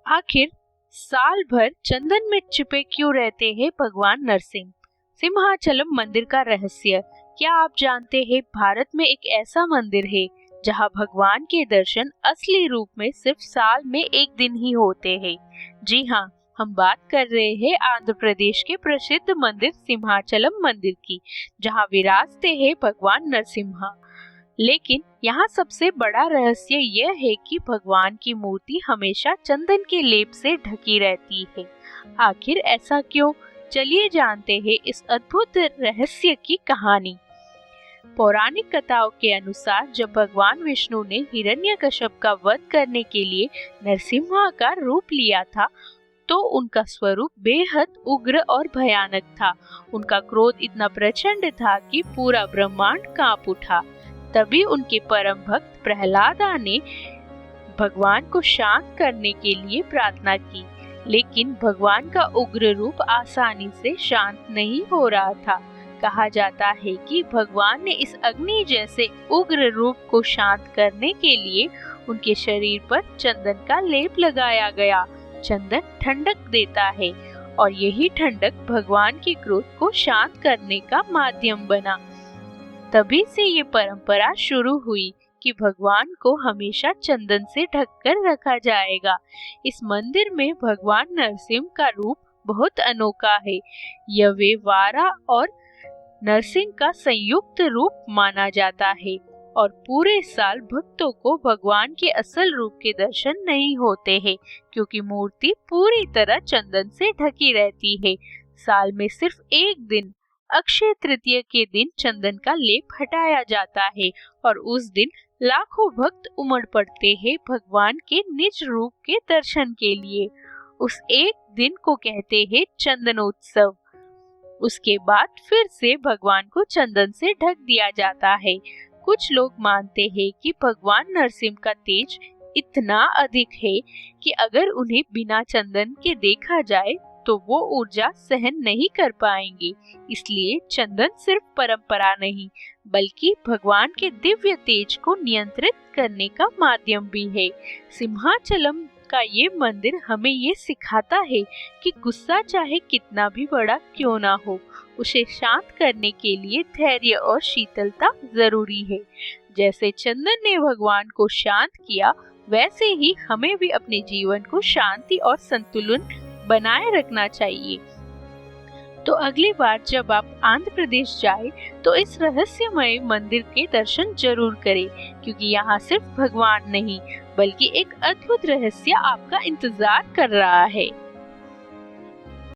आखिर साल भर चंदन में छिपे क्यों रहते हैं भगवान नरसिंह? सिंहाचलम मंदिर का रहस्य। क्या आप जानते हैं भारत में एक ऐसा मंदिर है जहां भगवान के दर्शन असली रूप में सिर्फ साल में एक दिन ही होते हैं? जी हाँ, हम बात कर रहे हैं आंध्र प्रदेश के प्रसिद्ध मंदिर सिंहाचलम मंदिर की, जहां विराजते हैं भगवान नरसिम्हा। लेकिन यहाँ सबसे बड़ा रहस्य यह है कि भगवान की मूर्ति हमेशा चंदन के लेप से ढकी रहती है। आखिर ऐसा क्यों? चलिए जानते हैं इस अद्भुत रहस्य की कहानी। पौराणिक कथाओं के अनुसार जब भगवान विष्णु ने हिरण्यकश्यप का वध करने के लिए नरसिम्हा का रूप लिया था, तो उनका स्वरूप बेहद उग्र और भयानक था। उनका क्रोध इतना प्रचंड था कि पूरा ब्रह्मांड कांप उठा। तभी उनके परम भक्त प्रहलादा ने भगवान को शांत करने के लिए प्रार्थना की, लेकिन भगवान का उग्र रूप आसानी से शांत नहीं हो रहा था। कहा जाता है कि भगवान ने इस अग्नि जैसे उग्र रूप को शांत करने के लिए उनके शरीर पर चंदन का लेप लगाया गया। चंदन ठंडक देता है और यही ठंडक भगवान के क्रोध को शांत करने का माध्यम बना। तभी से ये परंपरा शुरू हुई कि भगवान को हमेशा चंदन से ढककर रखा जाएगा। इस मंदिर में भगवान नरसिंह का रूप बहुत अनोखा है। यह वे वारा और नरसिंह का संयुक्त रूप माना जाता है और पूरे साल भक्तों को भगवान के असल रूप के दर्शन नहीं होते हैं, क्योंकि मूर्ति पूरी तरह चंदन से ढकी रहती है। साल में सिर्फ एक दिन, अक्षय तृतीया के दिन चंदन का लेप हटाया जाता है और उस दिन लाखों भक्त उमड़ पड़ते हैं भगवान के निज रूप के दर्शन के लिए। उस एक दिन को कहते हैं चंदनोत्सव। उसके बाद फिर से भगवान को चंदन से ढक दिया जाता है। कुछ लोग मानते हैं कि भगवान नरसिंह का तेज इतना अधिक है कि अगर उन्हें बिना चंदन के देखा जाए तो वो ऊर्जा सहन नहीं कर पाएंगे। इसलिए चंदन सिर्फ परंपरा नहीं, बल्कि भगवान के दिव्य तेज को नियंत्रित करने का माध्यम भी है। सिंहाचलम का ये मंदिर हमें ये सिखाता है कि गुस्सा चाहे कितना भी बड़ा क्यों ना हो, उसे शांत करने के लिए धैर्य और शीतलता जरूरी है। जैसे चंदन ने भगवान को शांत किया, वैसे ही हमें भी अपने जीवन को शांति और संतुलन बनाए रखना चाहिए। तो अगली बार जब आप आंध्र प्रदेश जाए तो इस रहस्यमय मंदिर के दर्शन जरूर करें, क्योंकि यहाँ सिर्फ भगवान नहीं बल्कि एक अद्भुत रहस्य आपका इंतजार कर रहा है।